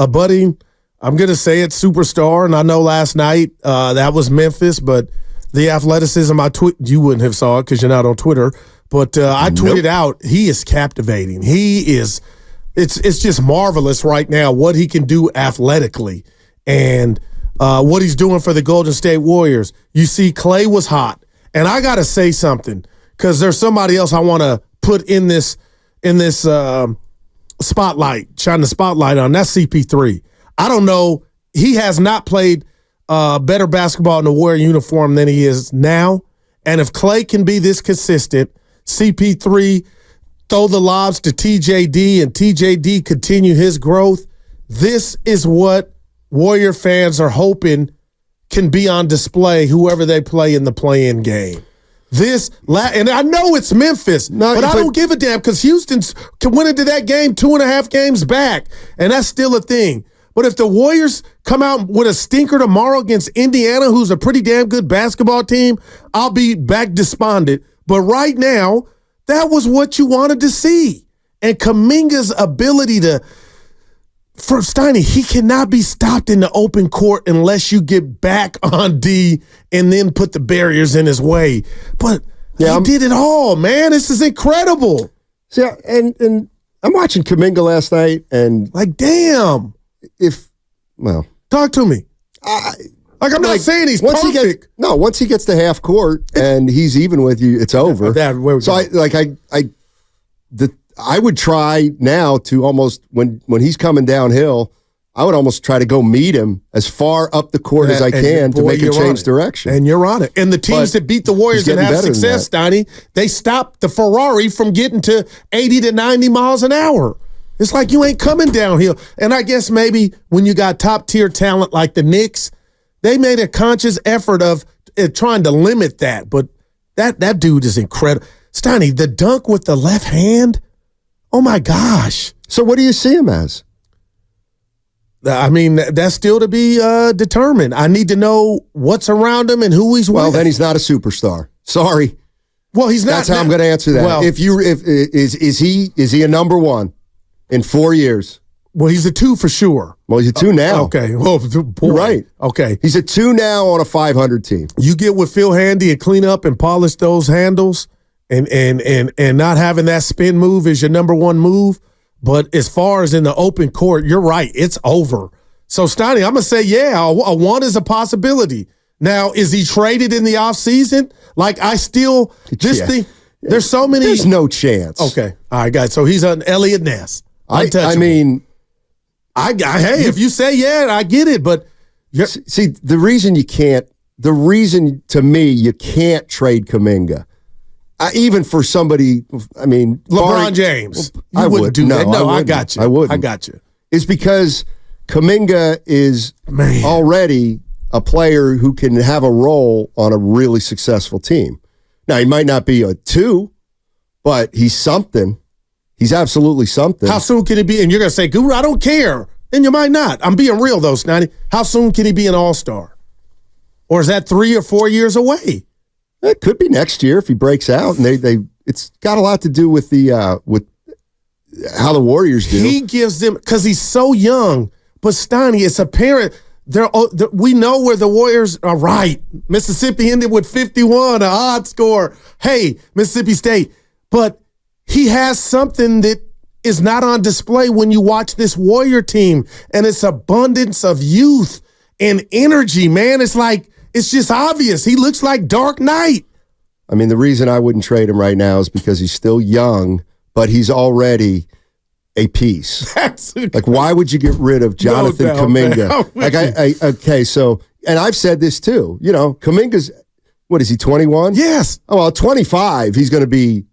a budding, I'm going to say it, superstar. And I know last night that was Memphis, but the athleticism, you wouldn't have saw it because you're not on Twitter. But I tweeted out, he is captivating. It's just marvelous right now what he can do athletically and what he's doing for the Golden State Warriors. You see, Clay was hot. And I got to say something because there's somebody else I want to put in this spotlight, shine the spotlight on. That's CP3. I don't know. He has not played better basketball in the Warrior uniform than he is now. And if Clay can be this consistent, CP3 throw the lobs to TJD and TJD continue his growth, this is what Warrior fans are hoping can be on display whoever they play in the play-in game. And I know it's Memphis, but I don't give a damn because Houston went into that game 2.5 games back, and that's still a thing. But if the Warriors come out with a stinker tomorrow against Indiana, who's a pretty damn good basketball team, I'll be back despondent. But right now, that was what you wanted to see. And Kuminga's ability for Steiny, he cannot be stopped in the open court unless you get back on D and then put the barriers in his way. But he did it all, man. This is incredible. Yeah, and I'm watching Kuminga last night, and like, damn. Talk to me. I'm not saying he's perfect. Once he gets to half court and he's even with you, it's over. I would try now to almost when he's coming downhill, I would almost try to go meet him as far up the court as I can to make him change direction. And you're on it. And the teams that beat the Warriors and have success, Steiny, they stop the Ferrari from getting to 80 to 90 miles an hour. It's like you ain't coming downhill. And I guess maybe when you got top-tier talent like the Knicks, they made a conscious effort of trying to limit that. But that dude is incredible. Steiny, the dunk with the left hand, oh, my gosh. So what do you see him as? I mean, that's still to be determined. I need to know what's around him and who he's with. Well, then he's not a superstar. Sorry. Well, he's not. That's how I'm going to answer that. Well, is he a number one in 4 years? Well, he's a 2 for sure. Well, he's a 2 now. Okay. Well, boy. You're right. Okay. He's a 2 now on a 500 team. You get with Phil Handy and clean up and polish those handles and not having that spin move is your number one move. But as far as in the open court, you're right. It's over. So, Steiny, I'm going to say, a 1 is a possibility. Now, is he traded in the offseason? Like, there's so many. There's no chance. Okay. All right, guys. So he's an Elliott Ness. I mean. If you say I get it. But see, the reason to me you can't trade Kuminga. Even for somebody, I mean, LeBron James, I wouldn't do that. No, I got you. I wouldn't. I got you. It's because Kuminga is already a player who can have a role on a really successful team. Now, he might not be a 2, but he's something. He's absolutely something. How soon can he be? And you're going to say, Guru, I don't care. And you might not. I'm being real, though, Steiny. How soon can he be an all-star? Or is that 3 or 4 years away? It could be next year if he breaks out, and it's got a lot to do with with how the Warriors do. He gives them because he's so young. But Steiny, it's apparent we know where the Warriors are right. Mississippi ended with 51, an odd score. Hey, Mississippi State, but he has something that is not on display when you watch this Warrior team, and it's abundance of youth and energy. Man, it's like. It's just obvious. He looks like Dark Knight. I mean, the reason I wouldn't trade him right now is because he's still young, but he's already a piece. Like, why would you get rid of Jonathan Kuminga? And I've said this too. You know, Kuminga's, what is he, 21? Yes. Oh, well, 25, he's going to be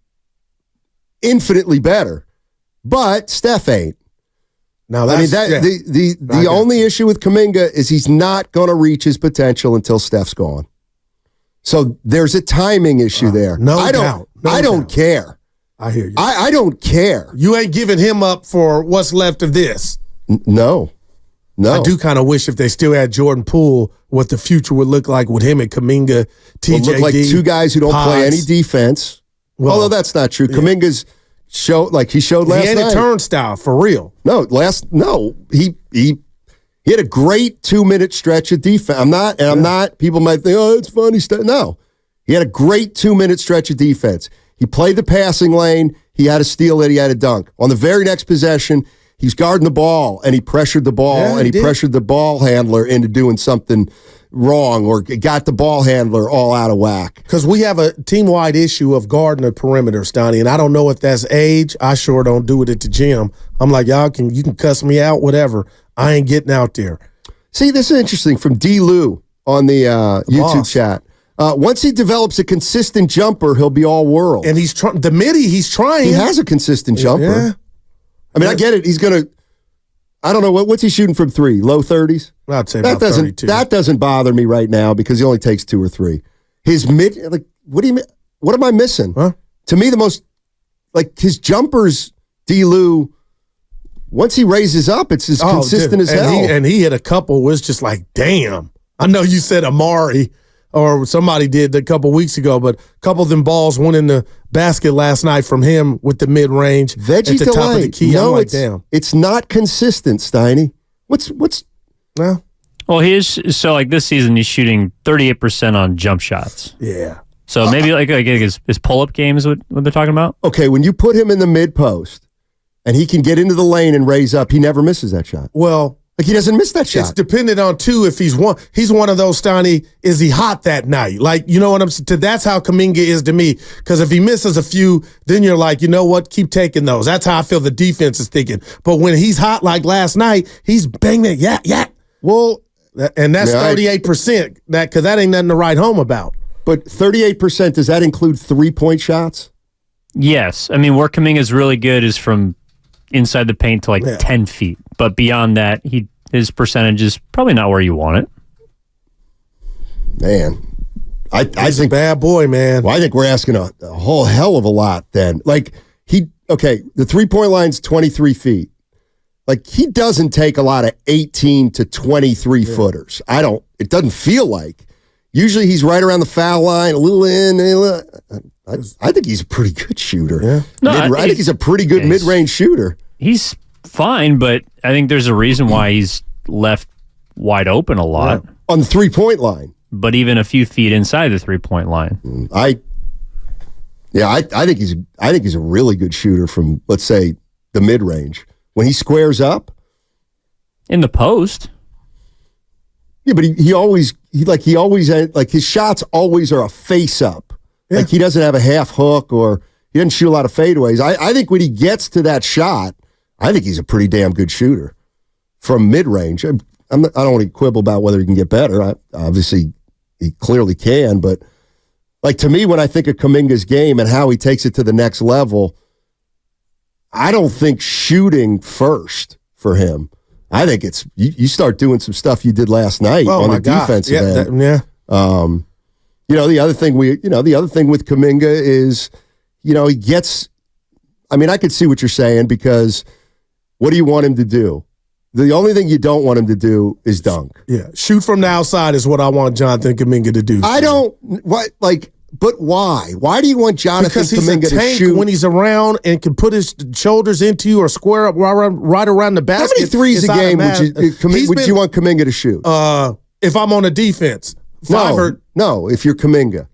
infinitely better. But Steph ain't. Now the only issue with Kuminga is he's not going to reach his potential until Steph's gone. So there's a timing issue there. I don't care. I hear you. I don't care. You ain't giving him up for what's left of this. No. I do kind of wish if they still had Jordan Poole, what the future would look like with him and Kuminga, TJD. Would look like 2 guys who don't play any defense. Well, although that's not true. Yeah. showed last night. He ain't a turnstile for real. He had a great 2-minute stretch of defense. I'm not. People might think, oh, it's funny stuff. No, he had a great 2-minute stretch of defense. He played the passing lane. He had a steal that he had a dunk. On the very next possession, he's guarding the ball, and he pressured the ball, and he pressured the ball handler into doing something wrong or got the ball handler all out of whack. Because we have a team-wide issue of guarding the perimeter, Steiny, and I don't know if that's age. I sure don't do it at the gym. I'm like, you can cuss me out, whatever. I ain't getting out there. See, this is interesting from D. Lou on the YouTube chat. Once he develops a consistent jumper, he'll be all world. And he's trying. The midi, he's trying. He has a consistent jumper. Yeah. I mean, I get it. He's going to, I don't know, what's he shooting from 3? Low 30s? I'd say about 32. That doesn't bother me right now because he only takes 2 or 3. His what am I missing? Huh? To me, the most, his jumpers, D. Lou, once he raises up, it's as consistent as hell. And he hit a couple was just like, damn. I know you said Amari or somebody did a couple weeks ago, but a couple of them balls went in the basket last night from him with the mid-range at the top of the key. No, I'm like, damn. It's not consistent, Steiny. What's well? Well, this season he's shooting 38% on jump shots. Yeah. So maybe his pull-up game is what they're talking about? Okay, when you put him in the mid-post and he can get into the lane and raise up, he never misses that shot. Well, he doesn't miss that shot. It's dependent on, too, if he's one of those, Steiny, is he hot that night? You know what I'm saying? That's how Kuminga is to me. Because if he misses a few, then you're like, you know what? Keep taking those. That's how I feel the defense is thinking. But when he's hot like last night, he's banging, yeah. Well, and that's 38%, because that ain't nothing to write home about. But 38%, does that include 3-point shots? Yes. I mean, where Kuminga's really good is from inside the paint to 10 feet. But beyond that, his percentage is probably not where you want it. Man, I He's think a bad boy, man. Well, I think we're asking a whole hell of a lot then. The 3-point line's 23 feet. He doesn't take a lot of 18 to 23 footers. It doesn't feel like. Usually he's right around the foul line, a little in. I think he's a pretty good shooter. Yeah. No, I think he's a pretty good mid-range shooter. He's fine, but I think there's a reason why he's left wide open a lot. Yeah. On the 3-point line. But even a few feet inside the 3-point line. I think he's a really good shooter from, let's say, the mid-range. When he squares up. In the post. Yeah, but he always his shots always are a face up. Yeah. He doesn't have a half hook or he doesn't shoot a lot of fadeaways. I think when he gets to that shot, I think he's a pretty damn good shooter from mid-range. I don't want to quibble about whether he can get better. Obviously, he clearly can, but to me, when I think of Kuminga's game and how he takes it to the next level, I don't think shooting first for him. I think it's you start doing some stuff you did last night on the defensive end. The other thing with Kuminga is, he gets. I mean, I could see what you're saying because what do you want him to do? The only thing you don't want him to do is dunk. Yeah, shoot from the outside is what I want Jonathan Kuminga to do. I don't But why? Why do you want Jonathan Kuminga to shoot when he's around and can put his shoulders into you or square up right around the basket? How many threes a game would you want Kuminga to shoot? If I'm on a defense, no. If you're Kuminga,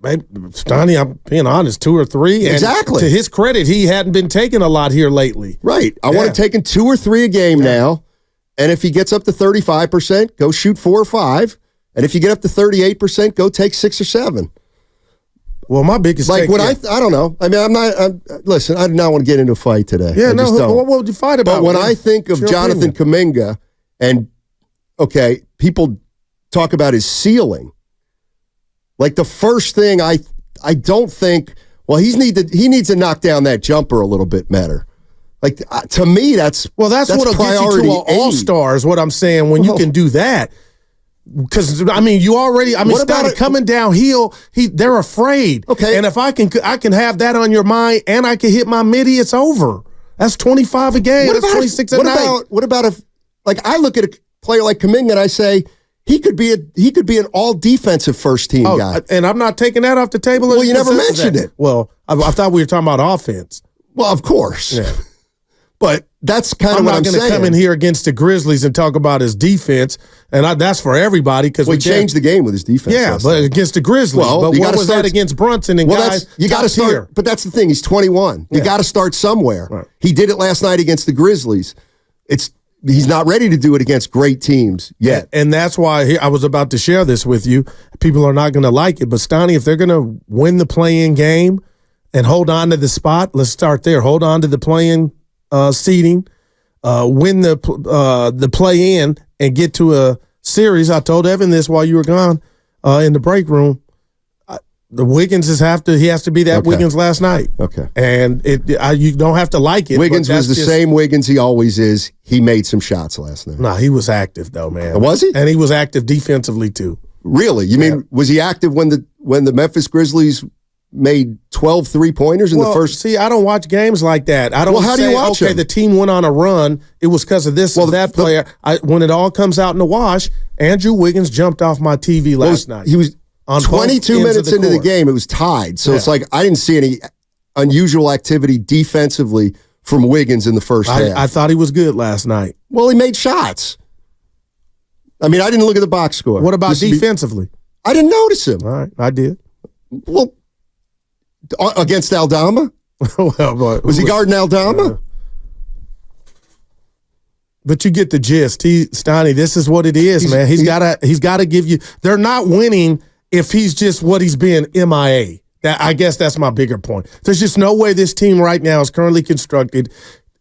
Steiny, I'm being honest, 2 or 3. Exactly. To his credit, he hadn't been taking a lot here lately. Right. I want him taking 2 or 3 a game now, and if he gets up to 35%, go shoot 4 or 5. And if you get up to 38%, go take 6 or 7. Well, my biggest I don't know. I mean, listen, I do not want to get into a fight today. Yeah, what would you fight about? But when I think of Jonathan Kuminga, and people talk about his ceiling, the first thing I don't think, well, he needs to knock down that jumper a little bit better. To me, that's what'll get you to an all-star is what I'm saying when you can do that. Because coming downhill, they're afraid. Okay, and if I can have that on your mind, and I can hit my midi, it's over. That's 25 a game. That's 26 a night. What about if I look at a player like Kuminga and I say He could be an all defensive first team guy. And I'm not taking that off the table. Well, you never mentioned it. Well, I thought we were talking about offense. Well, of course. Yeah. But that's kind of what I'm saying. I'm not going to come in here against the Grizzlies and talk about his defense, and that's for everybody because we changed the game with his defense. Yeah, but against the Grizzlies. Well, but what was that against Brunson and guys? You got to start. But that's the thing. He's 21. You got to start somewhere. Right. He did it last night against the Grizzlies. He's not ready to do it against great teams yet. And that's why I was about to share this with you. People are not going to like it, but Steiny, if they're going to win the play-in game and hold on to the spot, let's start there. Hold on to the play-in seeding, win the play-in, and get to a series. I told Evan this while you were gone in the break room. The Wiggins he has to be that Wiggins last night. Okay. And you don't have to like it. Wiggins was the same Wiggins he always is. He made some shots last night. No, he was active though, man. Was he? And he was active defensively too. Really? You mean was he active when the Memphis Grizzlies made 12 3-pointers in the first? See, I don't watch games like that. I don't. Well, how do you watch them? The team went on a run. It was because of this or that player. When it all comes out in the wash, Andrew Wiggins jumped off my TV last night. He was on 22 minutes into the game. It was tied. So it's like I didn't see any unusual activity defensively from Wiggins in the first half. I thought he was good last night. Well, he made shots. I mean, I didn't look at the box score. What about defensively? I didn't notice him. All right, I did. Well, against Aldama? Was he guarding Aldama? But you get the gist. Steiny, this is what it is, man. He's got to give you. They're not winning if he's just what he's being MIA. I guess that's my bigger point. There's just no way this team right now is currently constructed.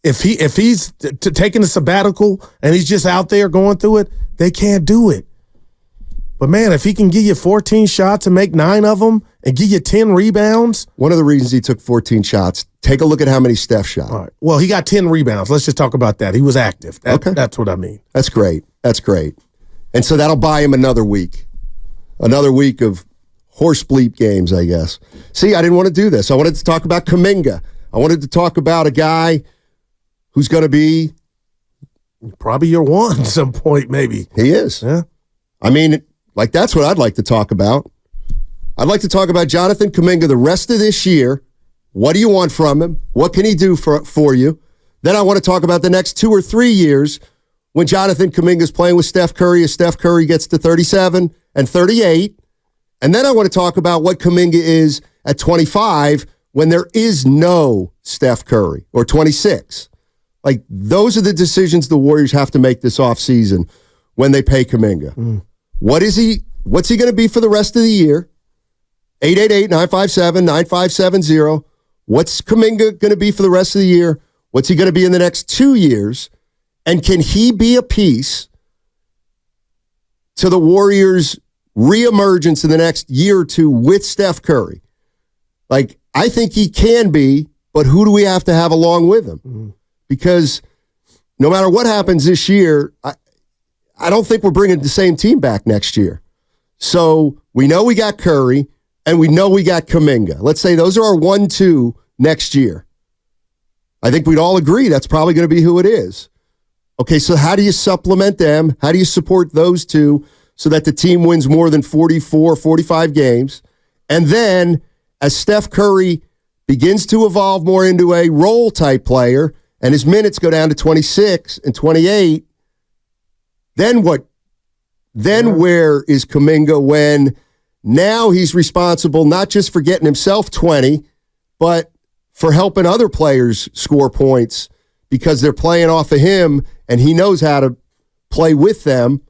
If he's taking a sabbatical and he's just out there going through it, they can't do it. But, man, if he can give you 14 shots and make 9 of them and give you 10 rebounds. One of the reasons he took 14 shots, take a look at how many Steph shot. All right. Well, he got 10 rebounds. Let's just talk about that. He was active. That's what I mean. That's great. That's great. And so that'll buy him another week. Another week of horse bleep games, I guess. See, I didn't want to do this. I wanted to talk about Kuminga. I wanted to talk about a guy who's going to be probably your one at some point, maybe. He is. Yeah. I mean, like that's what I'd like to talk about. I'd like to talk about Jonathan Kuminga the rest of this year. What do you want from him? What can he do for you? Then I want to talk about the next 2 or 3 years when Jonathan Kuminga is playing with Steph Curry as Steph Curry gets to 37 and 38. And then I want to talk about what Kuminga is at 25 when there is no Steph Curry, or 26. Like, those are the decisions the Warriors have to make this offseason when they pay Kuminga. What's he going to be for the rest of the year? 888-957-9570. What's Kuminga going to be for the rest of the year? What's he going to be in the next 2 years? And can he be a piece to the Warriors' reemergence in the next year or two with Steph Curry? Like, I think he can be, but who do we have to have along with him? Because no matter what happens this year, I don't think we're bringing the same team back next year. So we know we got Curry, and we know we got Kuminga. Let's say those are our 1-2 next year. I think we'd all agree that's probably going to be who it is. Okay, so how do you supplement them? How do you support those two so that the team wins more than 44, 45 games? And then as Steph Curry begins to evolve more into a role-type player and his minutes go down to 26 and 28, then what? Then where is Kuminga when now he's responsible not just for getting himself 20, but for helping other players score points because they're playing off of him and he knows how to play with them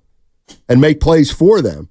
and make plays for them.